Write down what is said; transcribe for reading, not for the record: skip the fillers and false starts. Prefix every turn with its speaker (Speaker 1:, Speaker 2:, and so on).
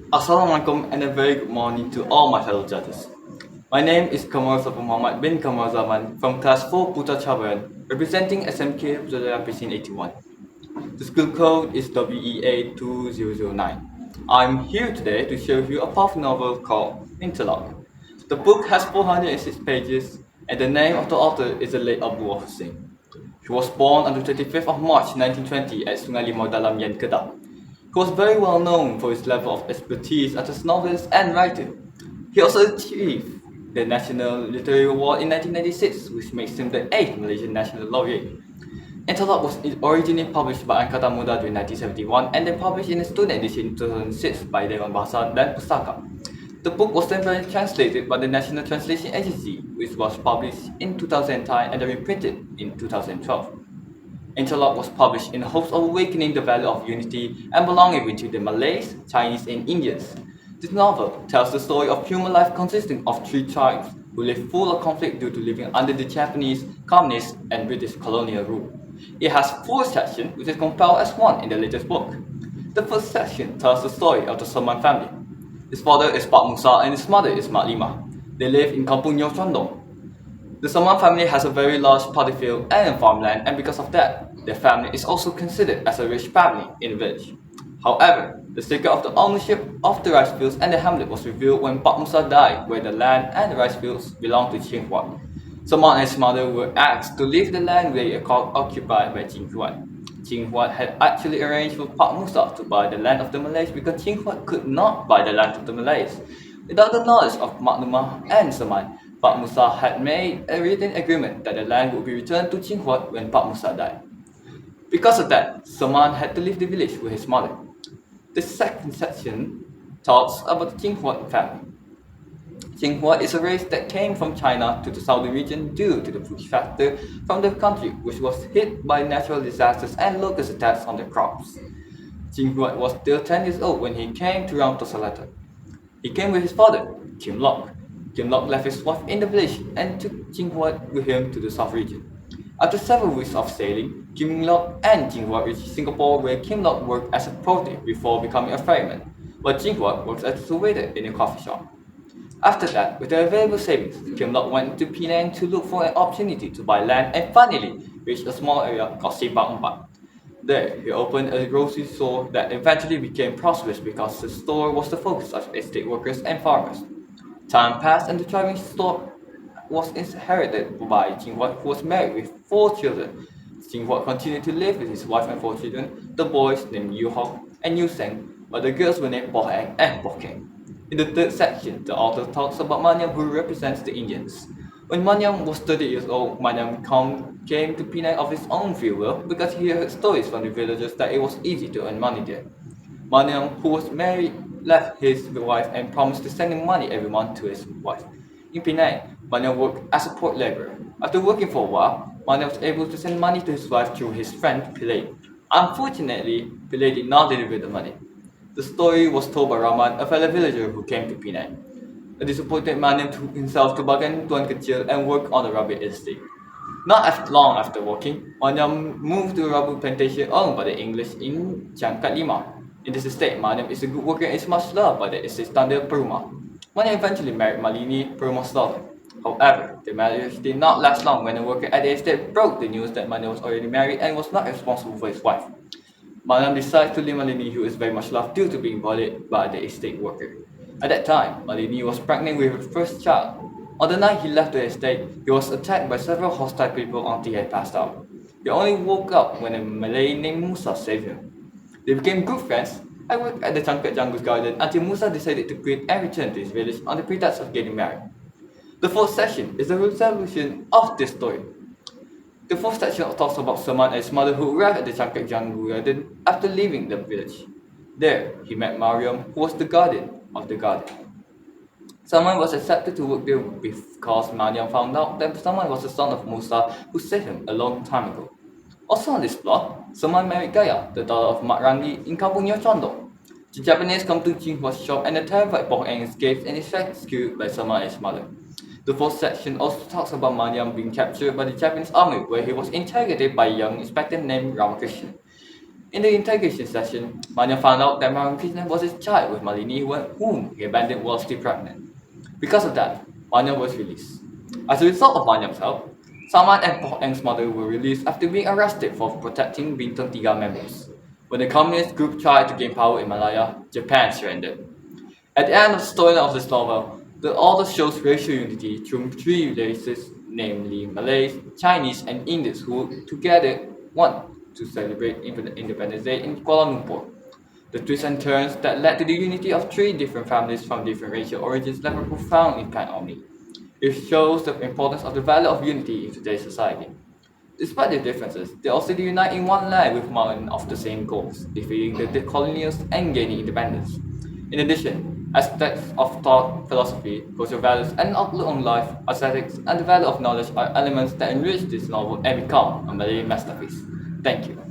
Speaker 1: Assalamualaikum and a very good morning to all my fellow judges. My name is Kamarul Muhammad bin Kamarulzaman from Class 4 Putra Cabaran, representing SMK Putera Precinct 81. The school code is WEA 2009. I'm here today to show you a powerful novel called Interlock. The book has 406 pages, and the name of the author is the late Abu Hussein. He was born on the 25th of March 1920 at Sungai Limau Dalam Yen, Kedah. He was very well known for his level of expertise as a novelist and writer. He also achieved the National Literary Award in 1996, which makes him the 8th Malaysian National Laureate. Interlock was originally published by Angkatan Muda in 1971 and then published in a student edition in 2006 by Dewan Bahasa dan Pustaka. The book was then translated by the National Translation Agency, which was published in 2010 and then reprinted in 2012. Interlock was published in the hopes of awakening the value of unity and belonging between the Malays, Chinese, and Indians. This novel tells the story of human life consisting of three tribes who lived full of conflict due to living under the Japanese, Communist, and British colonial rule. It has four sections, which is compiled as one in the latest book. The first section tells the story of the Salman family. His father is Pak Musa and his mother is Mak Lima. They live in Kampung Nyo Condong. The Salman family has a very large paddy field and farmland, and because of that, their family is also considered as a rich family in the village. However, the secret of the ownership of the rice fields and the hamlet was revealed when Pak Musa died, where the land and the rice fields belonged to Ching Huat. Salman and his mother were asked to leave the land they occupied by Ching Huat. Ching Huat had actually arranged for Pak Musa to buy the land of the Malays because Ching Huat could not buy the land of the Malays. Without the knowledge of Mak Lumah and Salman, Pak Musa had made a written agreement that the land would be returned to Ching Huat when Pak Musa died. Because of that, Salman had to leave the village with his mother. The second section talks about the Ching Huat family. Ching Huat is a race that came from China to the southern region due to the push factor from the country, which was hit by natural disasters and locust attacks on their crops. Ching Huat was still 10 years old when he came to Rang Tosalata. He came with his father, Kim Lok. Kim Lok left his wife in the village and took Ching Huat with him to the south region. After several weeks of sailing, Kim Lok and Ching Huat reached Singapore, where Kim Lok worked as a porter before becoming a ferryman, while Ching Huat worked as a waiter in a coffee shop. After that, with their available savings, Kim Lok went to Penang to look for an opportunity to buy land and finally reached a small area called Simpang Empat. There, he opened a grocery store that eventually became prosperous because the store was the focus of estate workers and farmers. Time passed and the thriving store was inherited by Ching Huat, who was married with 4 children. Ching Huat continued to live with his wife and 4 children, the boys named Yu Hong and Yu Seng, while the girls were named Bo Heng and Bo Keng. In the third section, the author talks about Maniam, who represents the Indians. When Maniam was 30 years old, Maniam came to Penang of his own free will because he heard stories from the villagers that it was easy to earn money there. Maniam, who was married, left his wife and promised to send him money every month to his wife. In Penang, Maniam worked as a port laborer. After working for a while, Maniam was able to send money to his wife through his friend Pillay. Unfortunately, Pillay did not deliver the money. The story was told by Rahman, a fellow villager who came to Penang. A disappointed Maniam took himself to Bagan Tuan Kecil and worked on the rubber estate. Not long after working, Maniam moved to a rubber plantation owned by the English in Jangkat Lima. In this estate, Maniam is a good worker and is much loved by the estate standard Peruma. Maniam eventually married Malini, Peruma's daughter. However, the marriage did not last long when a worker at the estate broke the news that Maniam was already married and was not responsible for his wife. Maniam decides to leave Malini, who is very much loved due to being bullied by the estate worker. At that time, Malini was pregnant with her first child. On the night he left the estate, he was attacked by several hostile people until he had passed out. He only woke up when a Malay named Musa saved him. They became good friends and worked at the Changkat Janggus garden until Musa decided to quit and return to his village on the pretext of getting married. The fourth section is the resolution of this story. The fourth section talks about Salman and his mother, who arrived at the Changkat Janggus garden after leaving the village. There, he met Mariam, who was the guardian of the garden. Salman was accepted to work there because Mariam found out that Salman was the son of Musa, who saved him a long time ago. Also on this plot, Salman married Gaya, the daughter of Mak Rangi in Kampung Nyo Condong. The Japanese come to Ching Huat's shop and the terrified Bo Eng escapes and is rescued by Salman and his mother. The fourth section also talks about Mariam being captured by the Japanese army, where he was interrogated by a young inspector named Ramakrishnan. In the interrogation session, Manya found out that Krishna was his child with Malini whom he abandoned while still pregnant. Because of that, Manya was released. As a result of Manya's help, Salman and Pok Eng's mother were released after being arrested for protecting Bintang Tiga members. When the communist group tried to gain power in Malaya, Japan surrendered. At the end of the story of this novel, the author shows racial unity through three races, namely Malays, Chinese, and Indians, who together want to celebrate Independence Day in Kuala Lumpur. The twists and turns that led to the unity of three different families from different racial origins left a profound impact on me. It shows the importance of the value of unity in today's society. Despite their differences, they also unite in one line with one of the same goals, defeating the colonials and gaining independence. In addition, aspects of thought, philosophy, cultural values, and outlook on life, aesthetics, and the value of knowledge are elements that enrich this novel and become a Malay masterpiece. Thank you.